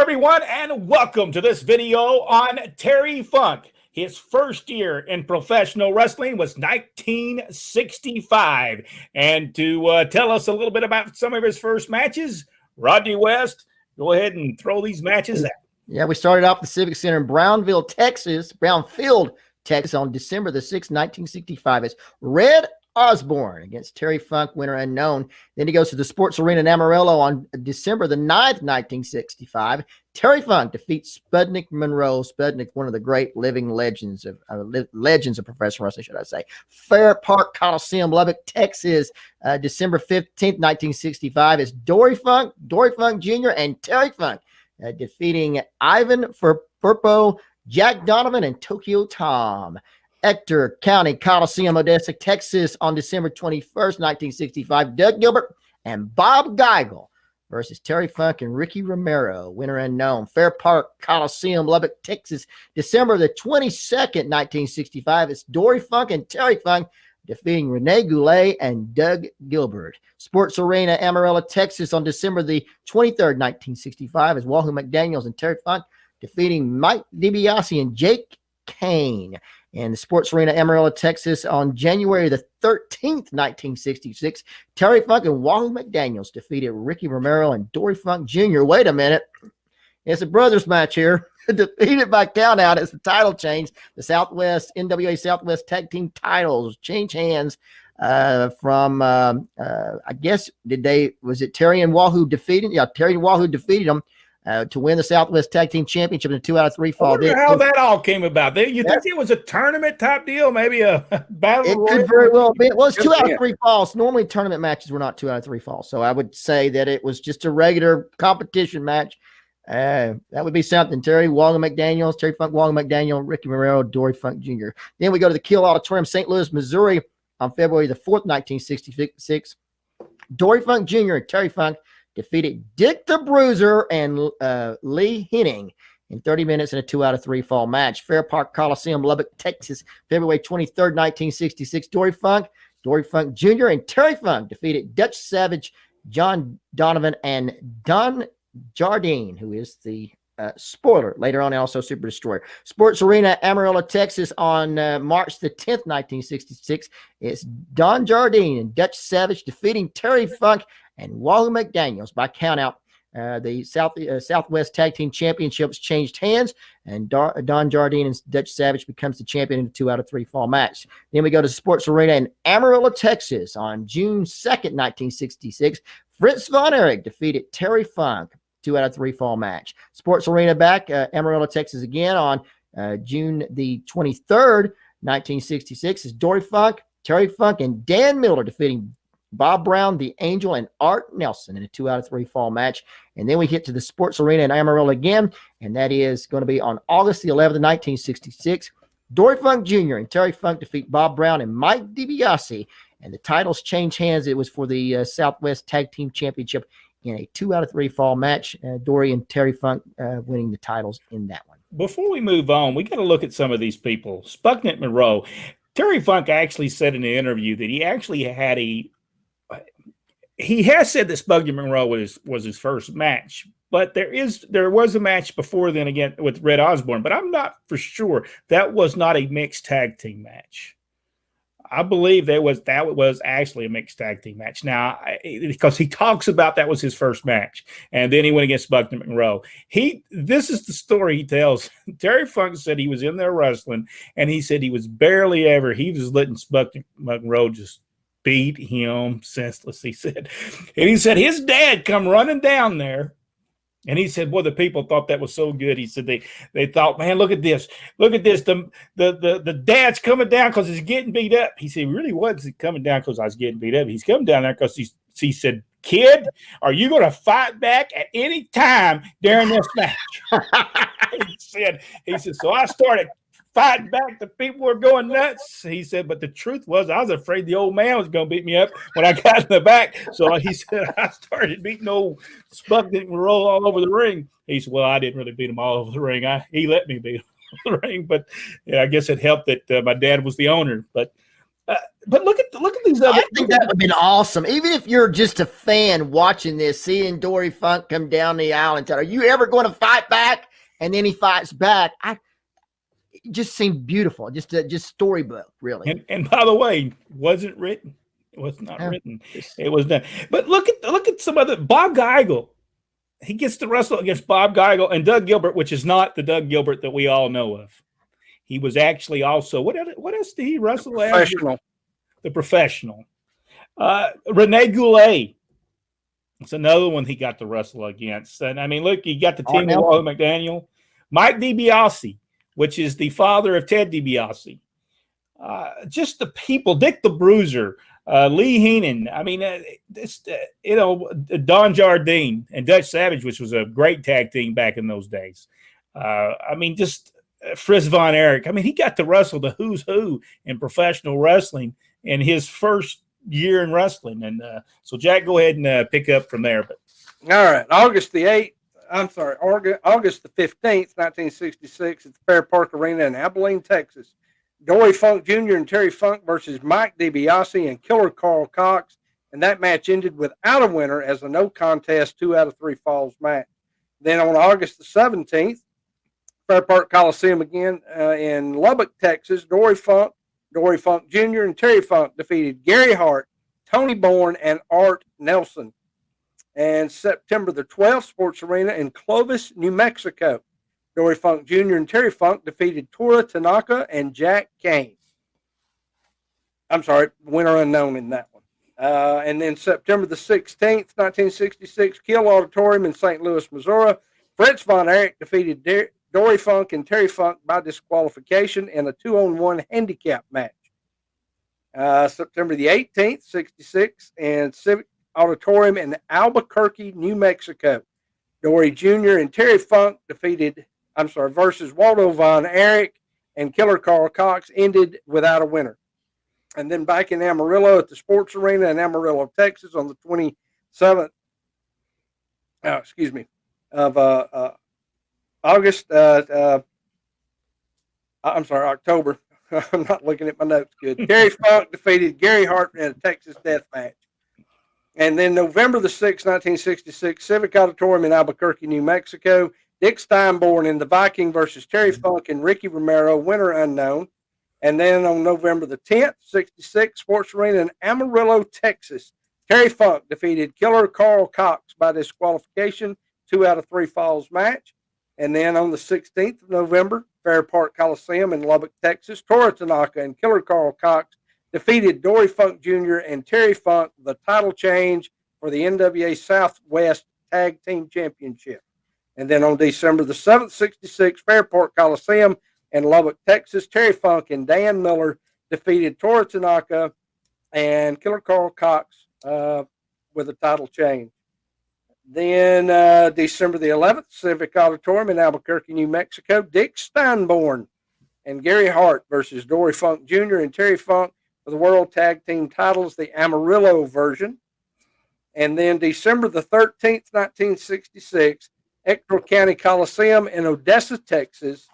everyone, and welcome to this video on Terry Funk. His first year in professional wrestling was 1965. And to tell us a little bit about some of his first matches, Rodney West, go ahead and throw these matches out. Yeah, we started off the Civic Center in Brownfield, Texas on December the 6th, 1965. It's Red Osborne against Terry Funk, winner unknown. Then he goes to the Sports Arena in Amarillo on December the 9th, 1965. Terry Funk defeats Spudnik Monroe. Spudnik, one of the great living legends of professional wrestling, should I say. Fair Park Coliseum, Lubbock, Texas, December 15th, 1965. It's Dory Funk Jr., and Terry Funk defeating Ivan Furpo, Jack Donovan, and Tokyo Tom. Ector County Coliseum, Odessa, Texas on December 21st, 1965. Doug Gilbert and Bob Geigel versus Terry Funk and Ricky Romero, winner unknown. Fair Park Coliseum, Lubbock, Texas, December the 22nd, 1965. It's Dory Funk and Terry Funk defeating Rene Goulet and Doug Gilbert. Sports Arena, Amarillo, Texas on December the 23rd, 1965. It's Wahoo McDaniels and Terry Funk defeating Mike DiBiase and Jake Kane. And the Sports Arena, Amarillo, Texas on January the 13th, 1966. Terry Funk and Wahoo McDaniels defeated Ricky Romero and Dory Funk Jr. Wait a minute. It's a brothers match here. Defeated by countout as the title change. The NWA Southwest Tag Team titles change hands from, I guess, was it Terry and Wahoo defeated? Yeah, Terry and Wahoo defeated them to win the Southwest Tag Team Championship in a 2 out of 3 fall. I wonder how that all came about. You think it was a tournament type deal? Maybe a battle? It could very well be. Well, it's 2 out of 3 falls. Normally, tournament matches were not 2 out of 3 falls. So I would say that it was just a regular competition match. That would be something. Terry Funk, Wahoo McDaniel, Ricky Romero, Dory Funk Jr. Then we go to the Kiel Auditorium, St. Louis, Missouri on February the 4th, 1966. Dory Funk Jr. and Terry Funk defeated Dick the Bruiser and Lee Henning in 30 minutes in a 2 out of 3 fall match. Fair Park Coliseum, Lubbock, Texas, February 23rd, 1966. Dory Funk Jr. and Terry Funk defeated Dutch Savage, John Donovan, and Don Jardine, who is the spoiler later on, also Super Destroyer. Sports Arena, Amarillo, Texas on March the 10th, 1966. It's Don Jardine and Dutch Savage defeating Terry Funk and Wahoo McDaniels by countout. The Southwest Tag Team Championships changed hands, and Don Jardine and Dutch Savage becomes the champion in a 2 out of 3 fall match. Then we go to Sports Arena in Amarillo, Texas on June 2nd, 1966. Fritz Von Erich defeated Terry Funk, 2 out of 3 fall match. Sports Arena back, Amarillo, Texas again on June the 23rd, 1966. Is Dory Funk, Terry Funk, and Dan Miller defeating Bob Brown, the Angel, and Art Nelson in a 2 out of 3 fall match. And then we hit to the Sports Arena in Amarillo again, and that is going to be on August the 11th, 1966. Dory Funk Jr. and Terry Funk defeat Bob Brown and Mike DiBiase, and the titles change hands. It was for the Southwest Tag Team Championship in a 2 out of 3 fall match. Dory and Terry Funk winning the titles in that one. Before we move on, we got to look at some of these people. Sputnik Monroe. Terry Funk actually said in the interview that he actually had he has said that Spuggy Monroe was his first match, but there was a match before then again with Red Osborne, but I'm not for sure that was not a mixed tag team match. I believe that was actually a mixed tag team match. Now, because he talks about that was his first match, and then he went against Sputnik Monroe. This is the story he tells. Terry Funk said he was in there wrestling, and he said he was letting Sputnik Monroe just beat him senseless, he said. And he said his dad come running down there, and he said, boy, the people thought that was so good. He said they thought, man, look at this. The dad's coming down because he's getting beat up. He said, he really wasn't coming down because I was getting beat up. He's coming down there because he said, kid, are you going to fight back at any time during this match? He said, so I started fighting back. The people were going nuts. He said, but the truth was I was afraid the old man was going to beat me up when I got in the back. So he said, I started beating old Sputnik Monroe all over the ring. He said, well, I didn't really beat him all over the ring. He let me beat him all over the ring. But yeah, I guess it helped that my dad was the owner. But But look at these other. I think that would have been awesome. Even if you're just a fan watching this, seeing Dory Funk come down the aisle and tell, "Are you ever going to fight back?" And then he fights back. It just seemed beautiful. Just storybook, really. And by the way, wasn't written. It was not written. It was done. But look at some other. Bob Geigel. He gets to wrestle against Bob Geigel and Doug Gilbert, which is not the Doug Gilbert that we all know of. He was actually also what else did he wrestle? The professional. Rene Goulet. It's another one he got to wrestle against. And I mean, look, you got the team of Wally McDaniel, Mike DiBiase, which is the father of Ted DiBiase. Just the people, Dick the Bruiser, Lee Heenan. I mean, Don Jardine and Dutch Savage, which was a great tag team back in those days. I mean, just Fritz Von Erich. I mean, he got to wrestle the who's who in professional wrestling in his first year in wrestling. And so, Jack, go ahead and pick up from there. But all right, August the 15th, 1966, at the Fair Park Arena in Abilene, Texas. Dory Funk Jr. and Terry Funk versus Mike DiBiase and Killer Carl Cox, and that match ended without a winner as a no contest 2 out of 3 falls match. Then on August the 17th, Fair Park Coliseum again in Lubbock, Texas, Dory Funk Jr. and Terry Funk defeated Gary Hart, Tony Bourne, and Art Nelson. And September the 12th, Sports Arena in Clovis, New Mexico. Dory Funk Jr. and Terry Funk defeated Tora Tanaka and Jack Kane. I'm sorry, winner unknown in that one. And then September the 16th, 1966, Kiel Auditorium in St. Louis, Missouri. Fritz Von Erich defeated Dory Funk and Terry Funk by disqualification in a 2-on-1 handicap match. September the 18th, 66, and Civic Auditorium in Albuquerque, New Mexico. Dory Jr. and Terry Funk versus Waldo Von Erich and Killer Carl Cox ended without a winner. And then back in Amarillo at the Sports Arena in Amarillo, Texas on the 27th, of October. I'm not looking at my notes good. Terry Funk defeated Gary Hart in a Texas death match. And then November the 6th, 1966, Civic Auditorium in Albuquerque, New Mexico. Dick Steinborn in the Viking versus Terry Funk and Ricky Romero, winner unknown. And then on November the 10th, 66, Sports Arena in Amarillo, Texas. Terry Funk defeated Killer Carl Cox by disqualification, 2 out of 3 falls match. And then on the 16th of November, Fair Park Coliseum in Lubbock, Texas, Tora Tanaka and Killer Carl Cox defeated Dory Funk Jr. and Terry Funk, the title change for the NWA Southwest Tag Team Championship. And then on December the 7th, 66, Fair Park Coliseum in Lubbock, Texas, Terry Funk and Dan Miller defeated Tora Tanaka and Killer Carl Cox with a title change. Then December the 11th, Civic Auditorium in Albuquerque, New Mexico, Dick Steinborn and Gary Hart versus Dory Funk Jr. and Terry Funk for the World Tag Team titles, the Amarillo version. And then December the 13th, 1966, Ector County Coliseum in Odessa, Texas,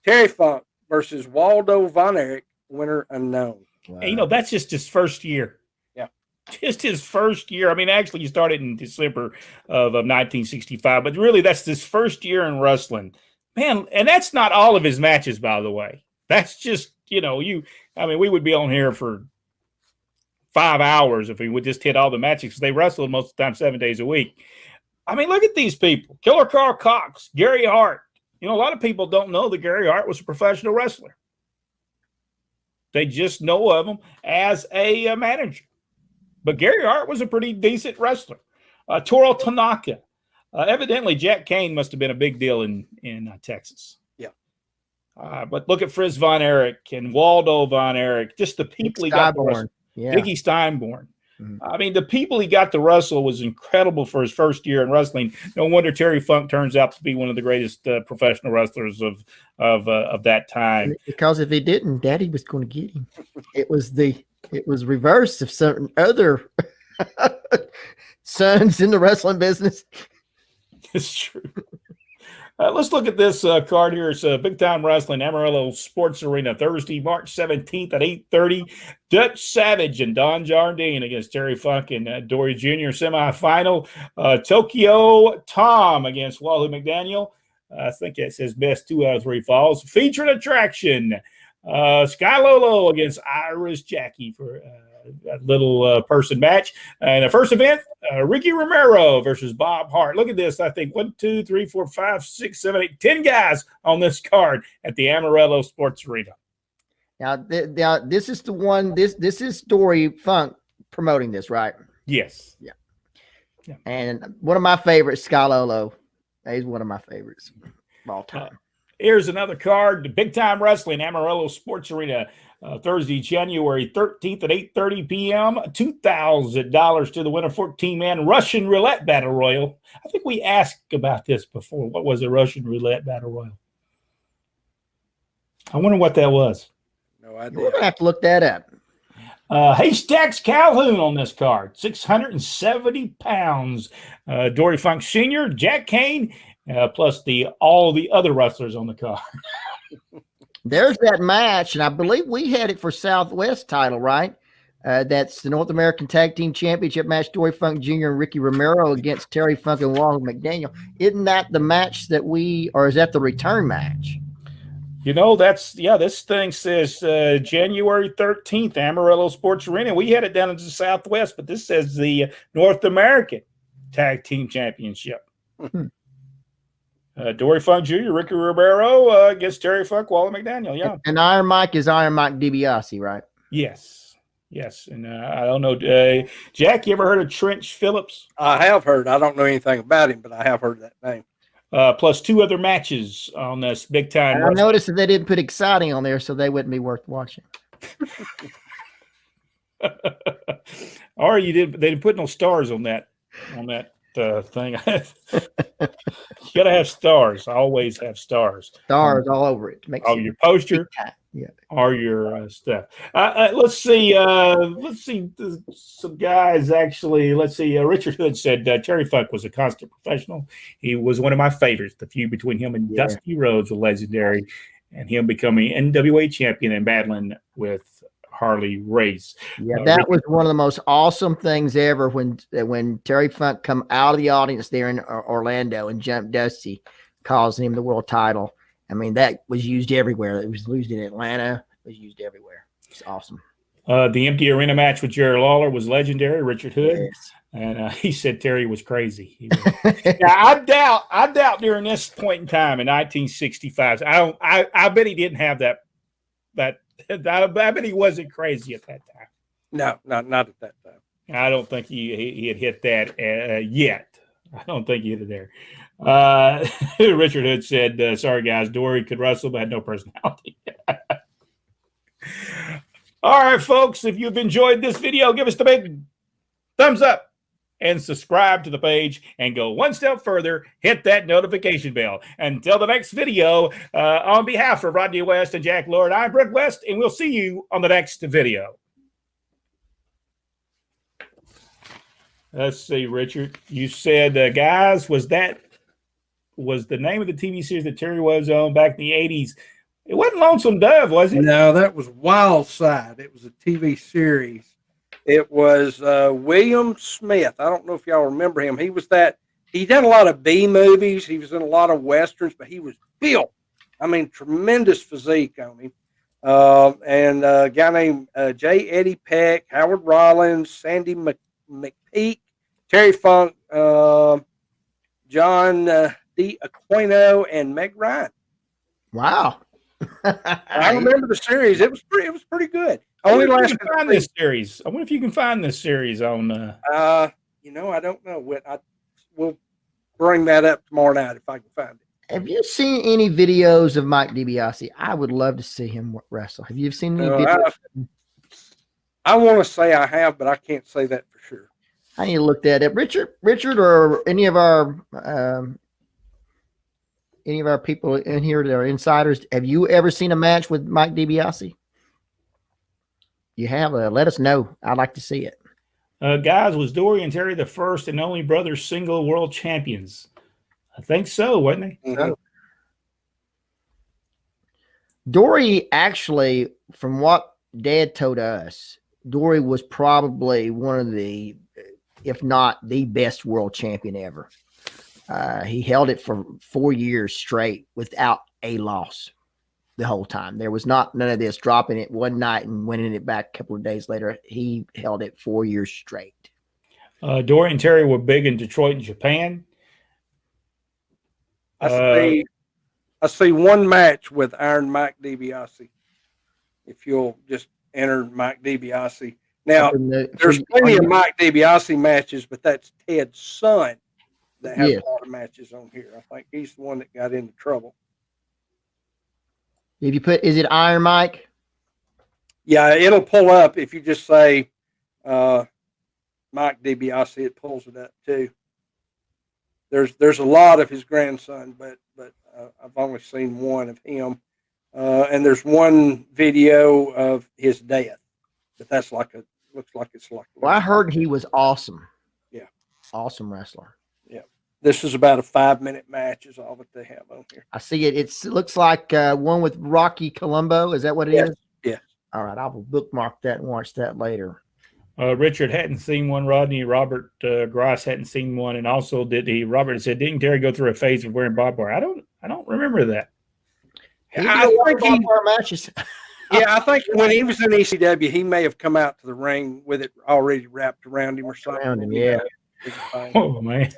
Terry Funk versus Waldo Von Erich, winner unknown. Wow. And, that's just his first year. Yeah. Just his first year. I mean, actually, he started in December of 1965, but really that's his first year in wrestling. Man, and that's not all of his matches, by the way. That's just, we would be on here for 5 hours if we would just hit all the matches because they wrestle most of the time 7 days a week. I mean, look at these people. Killer Carl Cox, Gary Hart. A lot of people don't know that Gary Hart was a professional wrestler. They just know of him as a manager. But Gary Hart was a pretty decent wrestler. Toro Tanaka. Evidently, Jack Kane must have been a big deal in Texas. Yeah. But look at Fritz Von Erich and Waldo Von Erich. Just the people he got to wrestle. Yeah. Dickie Steinborn. I mean, the people he got to wrestle was incredible for his first year in wrestling. No wonder Terry Funk turns out to be one of the greatest professional wrestlers of that time. Because if he didn't, Daddy was going to get him. It was reverse of certain other sons in the wrestling business. It's true. Let's look at this card here. It's Big Time Wrestling, Amarillo Sports Arena, Thursday, March 17th at 8:30. Dutch Savage and Don Jardine against Terry Funk and Dory Jr. semifinal. Tokyo Tom against Wahoo McDaniel. I think that says best 2 out of 3 falls. Featured attraction, Sky Lolo against Iris Jackie for a little person match. And the first event, Ricky Romero versus Bob Hart. Look at this. I think 1, 2, 3, 4, 5, 6, 7, 8, 10 guys on this card at the Amarillo Sports Arena. Now, this is the one. This is Dory Funk promoting this, right? Yes. Yeah. And one of my favorites, Sky Lolo. He's one of my favorites of all time. Here's another card. The Big Time Wrestling, Amarillo Sports Arena, Thursday, January 13th at 8:30 p.m. $2,000 to the winner, 14-man Russian Roulette Battle Royal. I think we asked about this before. What was a Russian Roulette Battle Royal? I wonder what that was. No idea. We're going to have to look that up. Haystacks Calhoun on this card, 670 pounds. Dory Funk Sr., Jack Kane, plus all the other wrestlers on the card. There's that match, and I believe we had it for Southwest title, right? That's the North American Tag Team Championship match, Dory Funk Jr. and Ricky Romero against Terry Funk and Wahoo McDaniel. Isn't that the match or is that the return match? You know, this thing says January 13th, Amarillo Sports Arena. We had it down in the Southwest, but this says the North American Tag Team Championship. Dory Funk Jr., Ricky Romero against Terry Funk, Wahoo McDaniel. Yeah. And Iron Mike is Iron Mike DiBiase, right? Yes. And I don't know. Jack, you ever heard of Trench Phillips? I have heard. I don't know anything about him, but I have heard that name. Plus 2 other matches on this Big Time. I noticed that they didn't put exciting on there, so they wouldn't be worth watching. Or they didn't put no stars on that thing. You gotta have stars. Always have stars. Stars all over it. Makes it your poster, or your stuff. Let's see. Some guys actually. Let's see. Richard Hood said Terry Funk was a constant professional. He was one of my favorites. The feud between him and Dusty Rhodes was legendary, and him becoming NWA champion and battling with Harley Race. Yeah, that was one of the most awesome things ever when Terry Funk come out of the audience there in Orlando and jumped Dusty, causing him the world title. I mean, that was used everywhere. It was used in Atlanta. It was used everywhere. It's awesome. The empty arena match with Jerry Lawler was legendary. Richard Hood, yes. And he said Terry was crazy. I doubt during this point in time in 1965. I bet he didn't have that. I bet he wasn't crazy at that time. No, not at that time. I don't think he had hit that yet. I don't think he hit it there. Richard Hood said, sorry, guys, Dory could wrestle, but had no personality. All right, folks, if you've enjoyed this video, give us the big thumbs up and subscribe to the page and go one step further, hit that notification bell. Until the next video, on behalf of Rodney West and Jack Lord, I'm Brett West, and we'll see you on the next video. Let's see, Richard. You said, guys, was the name of the TV series that Terry was on back in the 80s? It wasn't Lonesome Dove, was it? No, that was Wild Side. It was a TV series. It was William Smith. I don't know if y'all remember him. He done a lot of B movies. He was in a lot of Westerns, but he was built. I mean, tremendous physique on him. And a guy named J. Eddie Peck, Howard Rollins, Sandy McPeak, Terry Funk, John D. Aquino, and Meg Ryan. Wow. I remember the series. It was pretty good. Only last find this series. I wonder if you can find this series on. I don't know. We'll bring that up tomorrow night if I can find it. Have you seen any videos of Mike DiBiase? I would love to see him wrestle. Have you seen any videos? I want to say I have, but I can't say that for sure. I need to look that up. Richard, or any of our people in here that are insiders, have you ever seen a match with Mike DiBiase? You have? Let us know. I'd like to see it. Guys, was Dory and Terry the first and only brothers single world champions? I think so, wasn't he? Mhm. Dory actually, from what Dad told us, Dory was probably one of the, if not the best world champion ever. He held it for 4 years straight without a loss the whole time. There was none of this dropping it one night and winning it back a couple of days later. He held it 4 years straight. Dory and Terry were big in Detroit and Japan. I see one match with Iron Mike DiBiase. If you'll just enter Mike DiBiase. Now, there's plenty of Mike DiBiase matches, but that's Ted's son that has a lot of matches on here. I think he's the one that got into trouble. If you put, is it Iron Mike? Yeah, it'll pull up if you just say Mike DiBiase. It pulls it up too. There's a lot of his grandson, but I've only seen one of him, and there's one video of his death. But that's looks like it's like. Well, I heard he was awesome. Yeah, awesome wrestler. Yeah, this is about a 5-minute match is all that they have on here. I see it. It looks like one with Rocky Colombo. Is that what it is? Yeah. All right, I will bookmark that and watch that later. Richard hadn't seen one. Rodney Robert Gross hadn't seen one, and also Robert said, "Didn't Terry go through a phase of wearing barbed wire?" I don't remember that. I think matches. Yeah, I think when he was in ECW, he may have come out to the ring with it already wrapped around him or something. Around him, yeah. Oh man.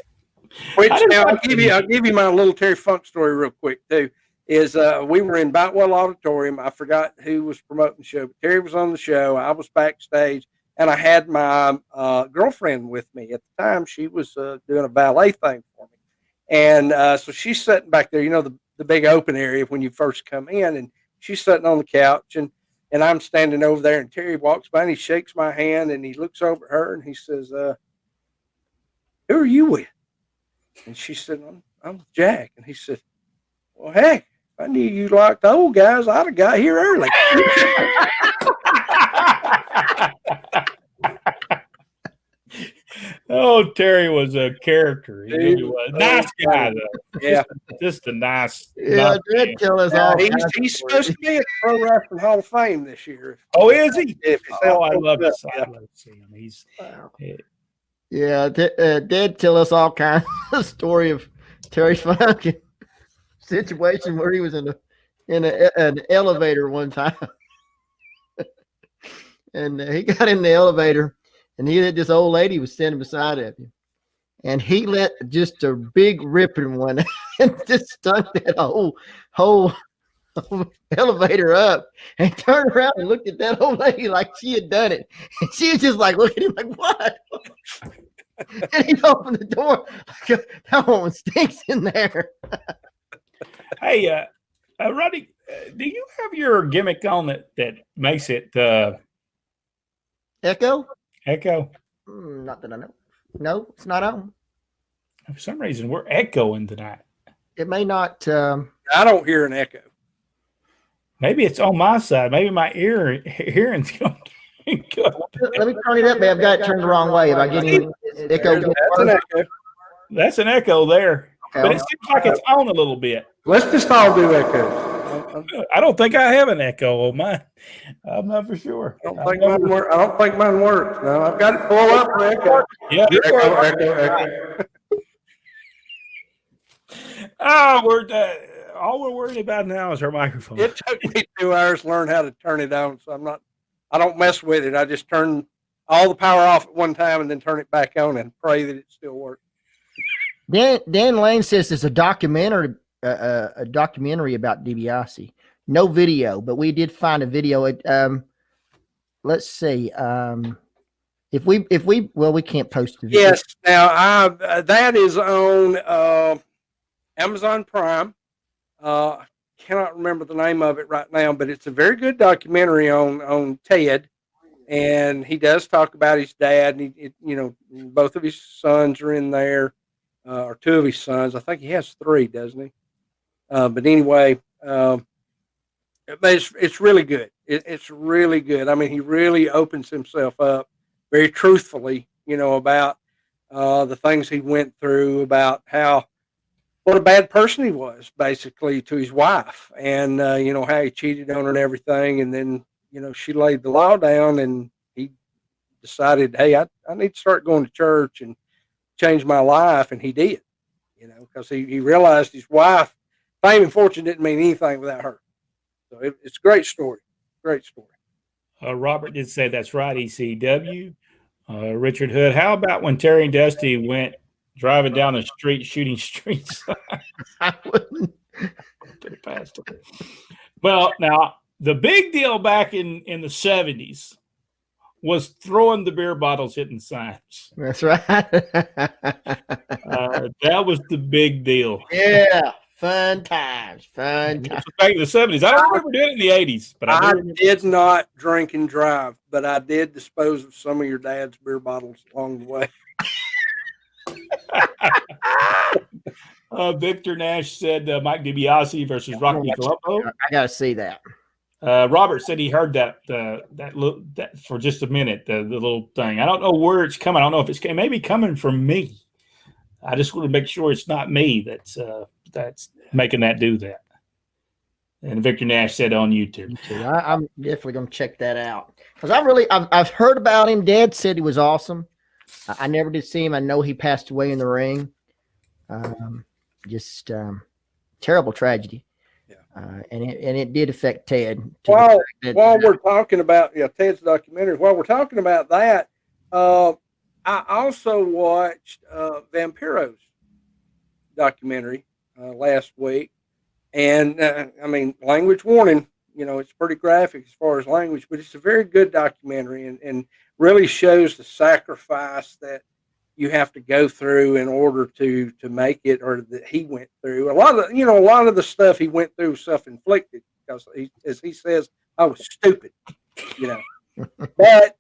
Which now I'll give you my little Terry Funk story real quick too. Is we were in Boutwell Auditorium. I forgot who was promoting the show, but Terry was on the show. I was backstage, and I had my girlfriend with me at the time. She was doing a ballet thing for me, and so she's sitting back there. You know the big open area when you first come in, and she's sitting on the couch, and I'm standing over there, and Terry walks by and he shakes my hand and he looks over at her and he says, "Who are you with?" And she said, I'm with Jack. And he said, "Well, heck, if I knew you liked the old guys, I'd have got here early." Oh, Terry was a character. He really was. Nice guy, though. Yeah. Just a nice. Yeah, nice tell us all. He's supposed to be at the Pro Wrestling Hall of Fame this year. Oh, is he? Oh, I love to see him. He's. Yeah, Dad tell us all kinds of story of Terry Funk situation where he was in an elevator one time, and he got in the elevator, and he had this old lady was standing beside him, and he let just a big ripping one and just stunk that whole elevator up, and turned around and looked at that old lady like she had done it, and she was just like looking at him like, "What?" And he opened the door like, "That one stinks in there." Hey, Roddy, do you have your gimmick on that makes it Echo? echo? Not that I know. No, it's not on. For some reason, we're echoing tonight. It may not. I don't hear an echo. Maybe it's on my side. Maybe my hearing's going. Let me turn it up, man. I've got it turned the wrong way. If I get any echo, That's an echo. That's an echo there, but it seems like it's on a little bit. Let's just all do echoes. I don't think I have an echo on mine. I'm not for sure. I don't think mine works. No, I've got it full up for echo. Yeah. Echo. Oh, all we're worried about now is our microphone. It took me 2 hours to learn how to turn it on, so I don't mess with it. I just turn all the power off at one time and then turn it back on and pray that it still works. Dan Lane says there's a documentary about DiBiase. No video, but we did find a video. Let's see. If we we can't post the video. Yes. Now that is on Amazon Prime. Cannot remember the name of it right now, but it's a very good documentary on Ted, and he does talk about his dad. And both of his sons are in there, or two of his sons. I think he has 3, doesn't he? But anyway, it's really good. It's really good. I mean, he really opens himself up very truthfully, about the things he went through, about how what a bad person he was, basically, to his wife, and how he cheated on her and everything. And then she laid the law down, and he decided, hey, I need to start going to church and change my life, and he did. Because he realized his wife, fame and fortune didn't mean anything without her. So it's a great story. Great story. Robert did say that's right, ECW. Richard Hood, how about when Terry and Dusty went driving down the street shooting street signs? I wouldn't. To the pastor. Well, now, the big deal back in the 70s was throwing the beer bottles, hitting signs. That's right. That was the big deal. Yeah. Fun times. Fun times. Back in the 70s. I don't remember doing it in the 80s, but I did not drink and drive, but I did dispose of some of your dad's beer bottles along the way. Victor Nash said Mike DiBiase versus Rocky Colombo. I got to see that. Robert said he heard that for just a minute, the little thing. I don't know where it's coming. I don't know if it's maybe coming from me. I just want to make sure it's not me that's making that do that. And Victor Nash said on YouTube. I'm definitely going to check that out because I've heard about him. Dad said he was awesome. I never did see him. I know he passed away in the ring. Terrible tragedy. Yeah. And it did affect Ted. While we're talking about Ted's documentary, while we're talking about that, I also watched Vampiro's documentary last week, and language warning. It's pretty graphic as far as language, but it's a very good documentary and really shows the sacrifice that you have to go through in order to make it, or that he went through. A lot of the stuff he went through was self-inflicted because as he says, I was stupid, but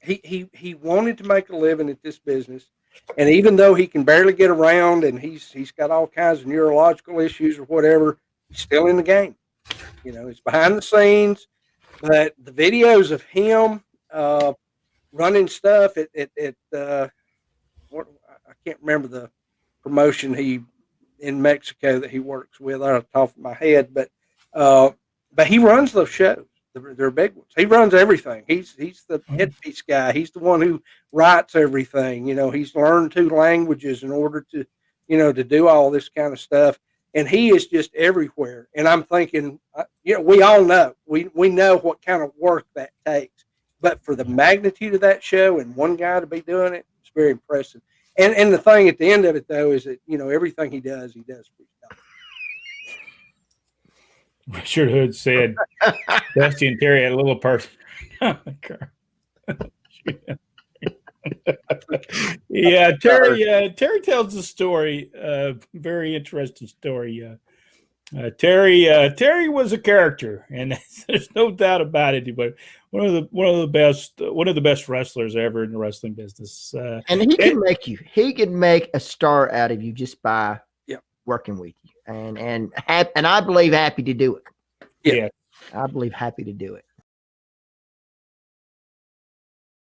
he wanted to make a living at this business. And even though he can barely get around and he's got all kinds of neurological issues or whatever, he's still in the game. It's behind the scenes, but the videos of him running stuff at I can't remember the promotion in Mexico that he works with out of the top of my head, but he runs those shows. They're big ones. He runs everything. He's the headpiece guy. He's the one who writes everything. He's learned 2 languages in order to to do all this kind of stuff. And he is just everywhere. And I'm thinking, we all know, we know what kind of work that takes. But for the magnitude of that show and one guy to be doing it, it's very impressive. And the thing at the end of it, though, is that, everything he does for himself. Richard Hood said Dusty and Terry had a little person. Yeah, Terry tells the story, very interesting story. Terry was a character, and there's no doubt about it. But one of the best wrestlers ever in the wrestling business. And he can make a star out of you just by working with you, and I believe happy to do it. Yeah, I believe happy to do it.